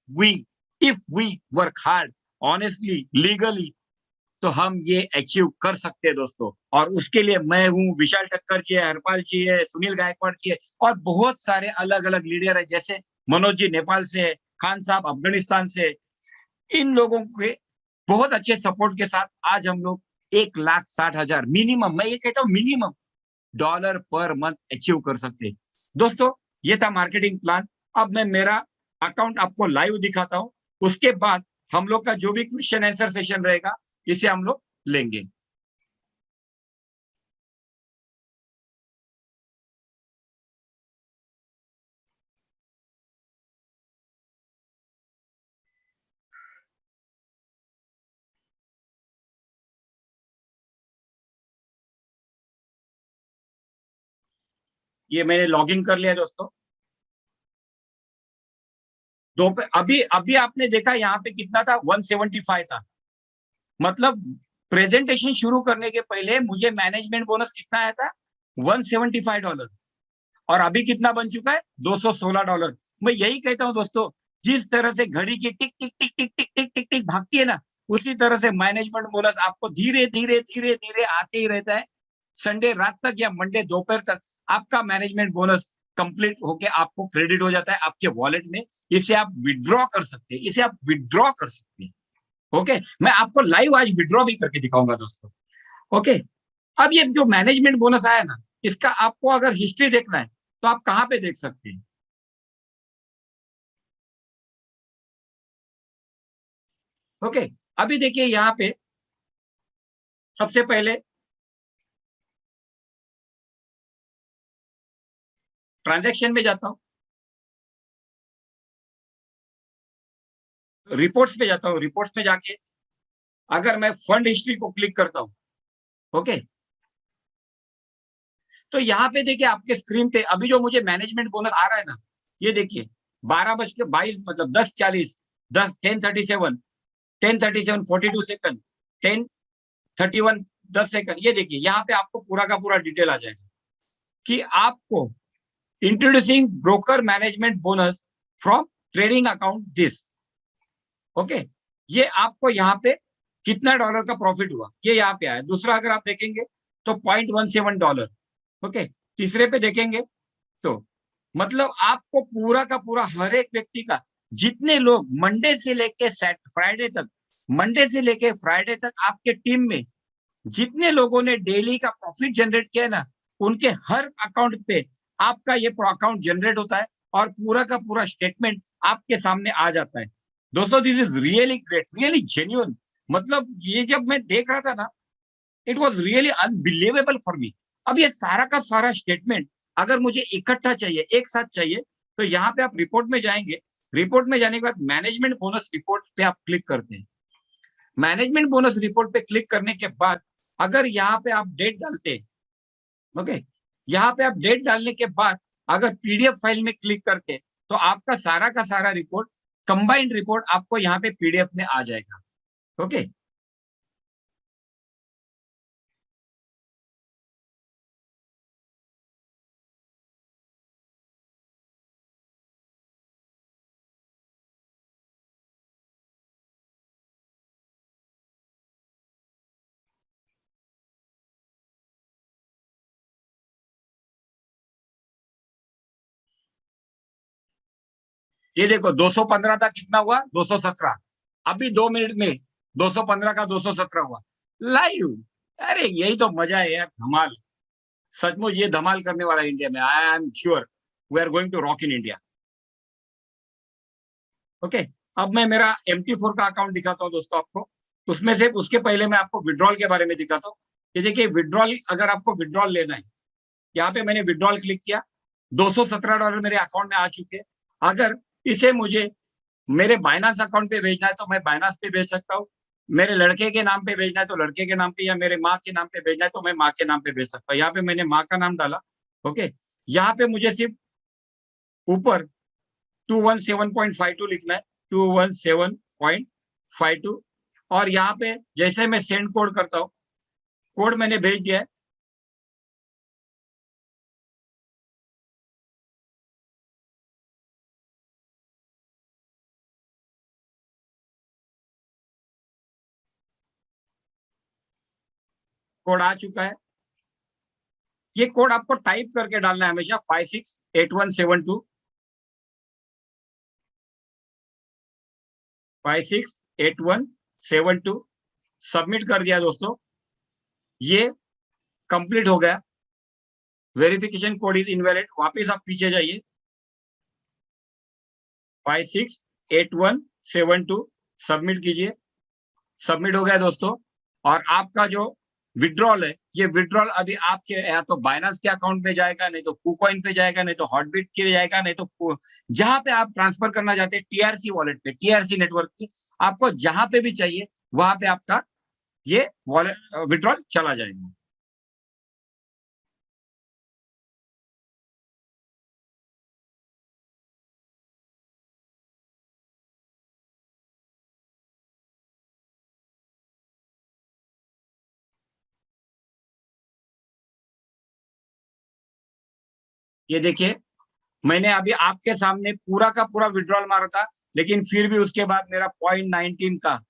we work hard honestly legally, तो हम ये अचीव कर सकते हैं दोस्तों। और उसके लिए मैं हूँ, विशाल ठक्कर जी है, हरपाल जी है, सुनील गायकवाड़ जी है और बहुत सारे अलग अलग लीडर है, जैसे मनोज जी नेपाल से है, खान साहब अफगानिस्तान से। इन लोगों के बहुत अच्छे सपोर्ट के साथ आज हम लोग 1,60,000 मिनिमम, मैं ये कहता हूँ minimum dollar per month achieve कर सकते हैं। दोस्तों ये था मार्केटिंग प्लान। अब मैं मेरा अकाउंट आपको लाइव दिखाता हूं, उसके बाद हम लोग का जो भी क्वेश्चन आंसर सेशन रहेगा इसे हम लोग लेंगे। ये मैंने लॉग इन कर लिया दोस्तों। दो पे अभी अभी आपने देखा यहाँ पे कितना था, 175 था। मतलब प्रेजेंटेशन शुरू करने के पहले मुझे मैनेजमेंट बोनस कितना आया था, $175। और अभी कितना बन चुका है, $216। मैं यही कहता हूं दोस्तों, जिस तरह से घड़ी की टिक टिक टिक टिक टिक टिक टिक टिक भागती है ना, उसी तरह से मैनेजमेंट बोनस आपको धीरे धीरे धीरे धीरे आते ही रहता है। संडे रात तक या मंडे दोपहर तक आपका मैनेजमेंट बोनस कंप्लीट होके आपको क्रेडिट हो जाता है आपके वॉलेट में। इसे आप विड्रॉ कर सकते हैं, इसे आप विड्रॉ कर सकते हैं। ओके, मैं आपको लाइव आज विड्रॉ भी करके दिखाऊंगा दोस्तों। ओके, अब ये जो मैनेजमेंट बोनस आया ना, इसका आपको अगर हिस्ट्री देखना है तो आप कहां पे देख सकते हैं। ओके, अभी देखिए यहाँ पे सबसे पहले ट्रांजैक्शन में जाता हूँ, रिपोर्ट्स पे जाता हूँ, रिपोर्ट्स में जाके अगर मैं फंड हिस्ट्री को क्लिक करता हूँ ओके, तो यहाँ पे देखिए आपके स्क्रीन पे अभी जो मुझे मैनेजमेंट बोनस आ रहा है ना, ये देखिए 12:22 मतलब 10:40, 10:37, 10:37 42 सेकंड, 10:31 10 सेकंड, ये देखिए यहाँ पे आपको पूरा का पूरा डिटेल आ जाएगा कि आपको introducing broker management bonus from trading account this. Okay, ये आपको यहाँ पे कितना डॉलर का प्रॉफिट हुआ ये यहाँ पे आया। दूसरा अगर आप देखेंगे तो $0.17। ओके, तीसरे पे देखेंगे तो मतलब आपको पूरा का पूरा हर एक व्यक्ति का, जितने लोग मंडे से लेके फ्राइडे तक, मंडे से लेके फ्राइडे तक आपके टीम में जितने लोगों ने डेली का प्रॉफिट जनरेट किया ना, उनके हर अकाउंट पे आपका ये अकाउंट जनरेट होता है और पूरा का पूरा स्टेटमेंट आपके सामने आ जाता है। दोस्तों this is really great, really genuine. मतलब ये जब मैं देख रहा था ना, it was really unbelievable for me. अब ये सारा का सारा स्टेटमेंट अगर मुझे इकट्ठा चाहिए, एक साथ चाहिए, तो यहाँ पे आप रिपोर्ट में जाएंगे। रिपोर्ट में जाने के बाद मैनेजमेंट बोनस रिपोर्ट पे आप क्लिक करते हैं। मैनेजमेंट बोनस रिपोर्ट पे क्लिक करने के बाद अगर यहाँ पे आप डेट डालते हैं, ओके, यहाँ पे आप डेट डालने के बाद अगर पीडीएफ फाइल में क्लिक करते हैं तो आपका सारा का सारा रिपोर्ट, कंबाइंड रिपोर्ट आपको यहाँ पे पीडीएफ में आ जाएगा। ओके, ये देखो 215 था, कितना हुआ 217। अभी 2 मिनट में 215 का 217 हुआ लाइव। अरे यही तो मजा है यार, धमाल। सचमुच ये धमाल करने वाला है इंडिया में। I am sure we are going to rock in India. Okay, अब मैं मेरा MT4 का अकाउंट दिखाता हूँ दोस्तों आपको। उसमें से उसके पहले मैं आपको विड्रॉल के बारे में दिखाता हूँ। ये देखिए विड्रॉल, अगर आपको विड्रॉल लेना है, यहाँ पे मैंने विड्रॉल क्लिक किया, $217 मेरे अकाउंट में आ चुके हैं। अगर इसे मुझे मेरे बाइनांस अकाउंट पे भेजना है तो मैं बाइनांस पे भेज सकता हूँ। मेरे लड़के के नाम पे भेजना है तो लड़के के नाम पे, या मेरे माँ के नाम पे भेजना है तो मैं माँ के नाम पे भेज सकता हूँ। यहाँ पे मैंने माँ का नाम डाला। ओके, यहाँ पे मुझे सिर्फ ऊपर 217.52 लिखना है, 217.52। और यहाँ पे जैसे मैं सेंड कोड करता हूँ, कोड मैंने भेज दिया है। कोड आ चुका है। ये कोड आपको टाइप करके डालना है हमेशा, 568172, 568172। सबमिट कर दिया दोस्तों, ये कंप्लीट हो गया। वेरिफिकेशन कोड इज इनवैलिड, वापस आप पीछे जाइए, 568172 सबमिट कीजिए। सबमिट हो गया दोस्तों। और आपका जो विड्रॉल है, ये विड्रॉल अभी आपके या तो बाइनांस के अकाउंट पे जाएगा, नहीं तो कुकॉइन पे जाएगा, नहीं तो हॉटबिट के जाएगा, नहीं तो जहां पे आप ट्रांसफर करना चाहते हैं, टीआरसी वॉलेट पे, टीआरसी नेटवर्क पे, आपको जहां पे भी चाहिए वहां पे आपका ये वॉलेट विड्रॉल चला जाएगा। ये देखिए मैंने अभी आपके सामने पूरा का पूरा विड्रॉल मारा था, लेकिन फिर भी उसके बाद मेरा 0.19 का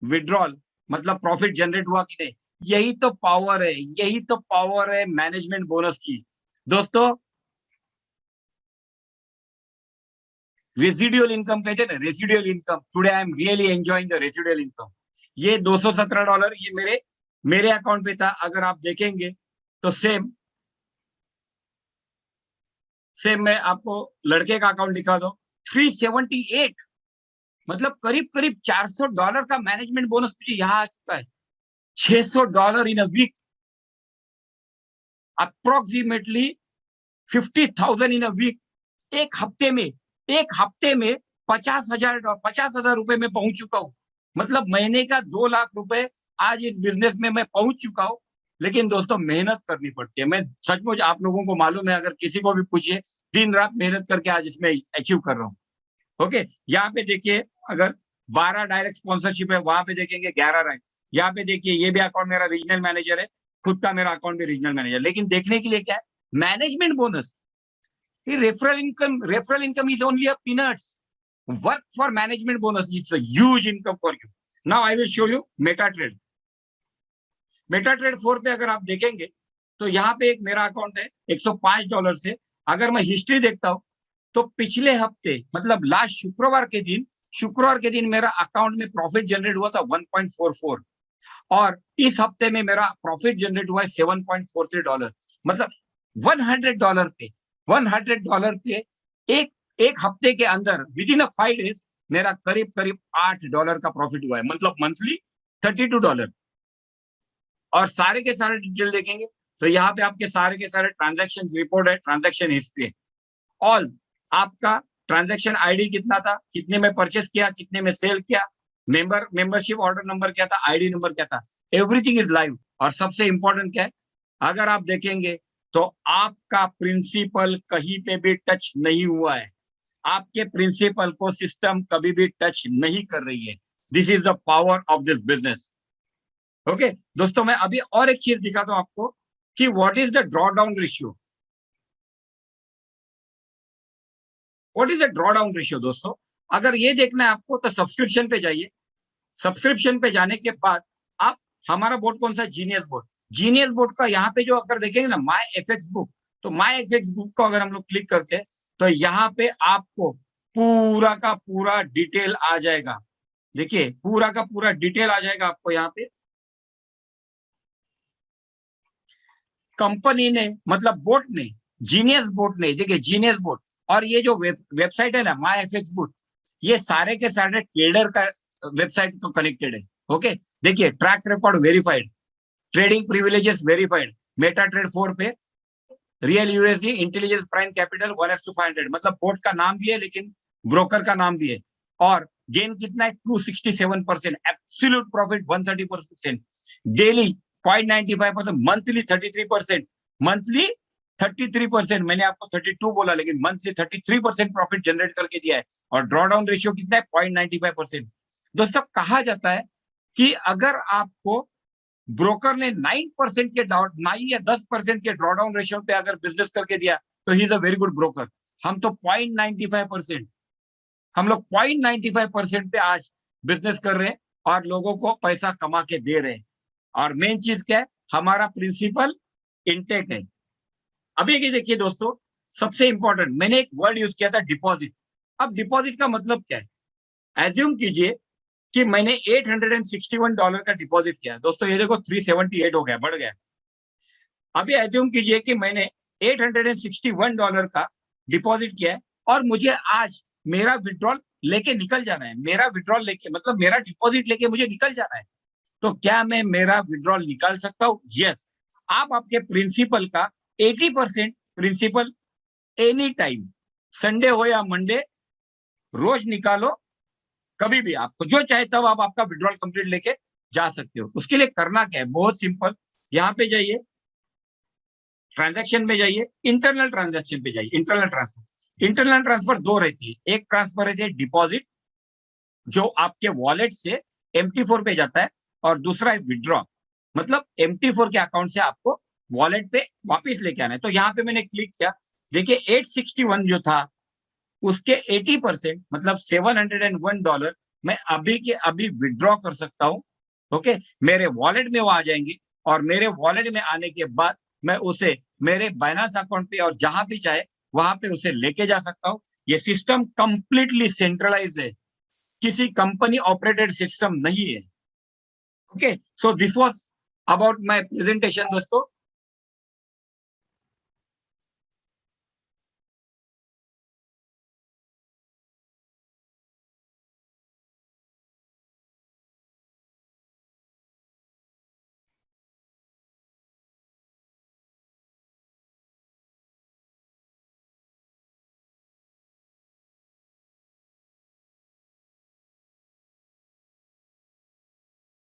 विड्रॉल मतलब प्रॉफिट जनरेट हुआ कि नहीं। यही तो पावर है, यही तो पावर है मैनेजमेंट बोनस की दोस्तों। रेसिडुअल इनकम कहते हैं ना, residual income, today I am really enjoying the residual income. ये $217 ये मेरे मेरे अकाउंट पे था। अगर आप देखेंगे तो सेम सेम मैं आपको लड़के का अकाउंट दिखा दो, 378, मतलब करीब करीब $400 का मैनेजमेंट बोनस मुझे यहाँ आ चुका है। $600 in a week, approximately 50,000 in a week. एक हफ्ते में, एक हफ्ते में 50,000 रुपए में पहुंच चुका हूं। मतलब महीने का 2 लाख रुपए आज इस बिजनेस में मैं पहुंच चुका हूं। लेकिन दोस्तों मेहनत करनी पड़ती है। मैं सचमुच आप लोगों को मालूम है, अगर किसी को भी पूछिए, दिन रात मेहनत करके आज इसमें अचीव कर रहा हूँ। ओके, यहाँ पे देखिए, अगर 12 डायरेक्ट स्पॉन्सरशिप है, वहां पे देखेंगे 11 रैंक। यहाँ पे देखिए, ये भी अकाउंट मेरा रीजनल मैनेजर है, खुद का मेरा अकाउंट भी रीजनल मैनेजर। लेकिन देखने के लिए क्या है, management bonus, referral income is only a peanuts. Work for management bonus, it's a huge income for you. Now I will show you Meta trade. Meta trade 4 पे अगर आप देखेंगे तो यहाँ पे एक मेरा अकाउंट है $105 से। अगर मैं हिस्ट्री देखता हूँ तो पिछले हफ्ते, मतलब लास्ट शुक्रवार के दिन मेरा अकाउंट में प्रॉफिट जनरेट हुआ था 1.44, और इस हफ्ते में मेरा प्रॉफिट जनरेट हुआ है $7.43। मतलब $100 पे एक हफ्ते के अंदर, विद इन 5 डेज, मेरा करीब करीब $8 का प्रॉफिट हुआ है, मतलब मंथली $32। और सारे के सारे डिटेल देखेंगे तो यहाँ पे आपके सारे के सारे ट्रांजैक्शन रिपोर्ट है, ट्रांजैक्शन हिस्ट्री है, ऑल। आपका ट्रांजैक्शन आईडी कितना था, कितने में परचेस किया, कितने में सेल किया, मेंबरशिप ऑर्डर नंबर क्या था, आईडी नंबर क्या था, एवरीथिंग इज लाइव। और सबसे इंपॉर्टेंट क्या है, अगर आप देखेंगे तो आपका प्रिंसिपल कहीं पे भी टच नहीं हुआ है। आपके प्रिंसिपल को सिस्टम कभी भी टच नहीं कर रही है। This is the power of this business. Okay दोस्तों, मैं अभी और एक चीज दिखाता हूं आपको कि what is the drawdown ratio. What is the drawdown ratio दोस्तों, अगर ये देखना है आपको तो सब्सक्रिप्शन पे जाइए। सब्सक्रिप्शन पे जाने के बाद आप, हमारा बोर्ड कौन सा, जीनियस बोर्ड। जीनियस बोर्ड का यहाँ पे जो अगर देखेंगे ना, माय एफएक्स बुक, तो माय एफएक्स बुक को अगर हम लोग क्लिक करते हैं तो यहाँ पे आपको पूरा का पूरा डिटेल आ जाएगा। देखिए, पूरा का पूरा डिटेल आ जाएगा आपको यहाँ पे। कंपनी ने, मतलब बोर्ड ने, जीनियस बोर्ड ने, देखिए जीनियस बोर्ड, और ये जो वेबसाइट है ना, माय एफएक्स बुक, ये सारे के सारे ट्रेडर का वेबसाइट को कनेक्टेड है। ओके, देखिए, track record verified, trading privileges verified, Meta trade 4 पे real USD intelligence prime capital 1:500, मतलब बोर्ड का नाम भी है लेकिन ब्रोकर का नाम भी है। और गेन कितना है, 267%, absolute profit 130%, daily 0.95%, monthly 33%, monthly 33%, मैंने आपको 32 बोला लेकिन मंथली 33% प्रॉफिट जनरेट करके दिया है। और ड्रॉडाउन रेशियो कितना है, 0.95%। दोस्तों, कहा जाता है कि अगर आपको ब्रोकर ने 9% के 9 या 10% के ड्रॉडाउन रेशियो पे अगर बिजनेस करके दिया तो he is a very good broker. हम तो 0.95%, हम लोग 0.95% पे आज बिजनेस कर रहे हैं और लोगों को पैसा कमा के दे रहे हैं। और मेन चीज क्या है, हमारा प्रिंसिपल इंटेक है। अभी ये देखिए दोस्तों, सबसे इंपॉर्टेंट, मैंने एक वर्ड यूज किया था, डिपॉजिट। अब डिपॉजिट का मतलब क्या है, एज्यूम कीजिए कि मैंने $861 का डिपॉजिट किया। दोस्तों ये देखो 378 हो गया, बढ़ गया। अभी एज्यूम कीजिए कि मैंने $861 का डिपॉजिट किया है और मुझे आज मेरा विड्रॉल लेके निकल जाना है। मेरा विड्रॉल लेके, मतलब मेरा डिपॉजिट लेके मुझे निकल जाना है। तो क्या मैं मेरा विड्रॉल निकाल सकता हूँ? यस। आप आपके प्रिंसिपल का 80% प्रिंसिपल एनी टाइम, संडे हो या मंडे, रोज निकालो, कभी भी आपको जो चाहे तब आप आपका विड्रॉल कंप्लीट लेके जा सकते हो। उसके लिए करना क्या है, बहुत सिंपल। यहाँ पे जाइए, ट्रांजैक्शन में जाइए, इंटरनल ट्रांजैक्शन पे जाइए। इंटरनल ट्रांसफर दो रहती है, एक ट्रांसफर रहती है डिपॉजिट जो आपके वॉलेट से MT4 पे जाता है, और दूसरा है विड्रॉ, मतलब MT4 के अकाउंट से आपको वॉलेट पे वापिस लेके आना है। तो यहाँ पे मैंने क्लिक किया, देखिए 861 जो था उसके 80%, मतलब $701 मैं अभी के अभी विड्रॉ कर सकता हूँ। ओके, मेरे वॉलेट में वो आ जाएंगे, और मेरे वॉलेट में आने के बाद मैं उसे मेरे बाइनेंस अकाउंट पे और जहां भी चाहे वहां पे उसे लेके जा सकता हूँ। ये सिस्टम कंप्लीटली सेंट्रलाइज है, किसी कंपनी ऑपरेटेड सिस्टम नहीं है। Okay, so this was about my presentation दोस्तों।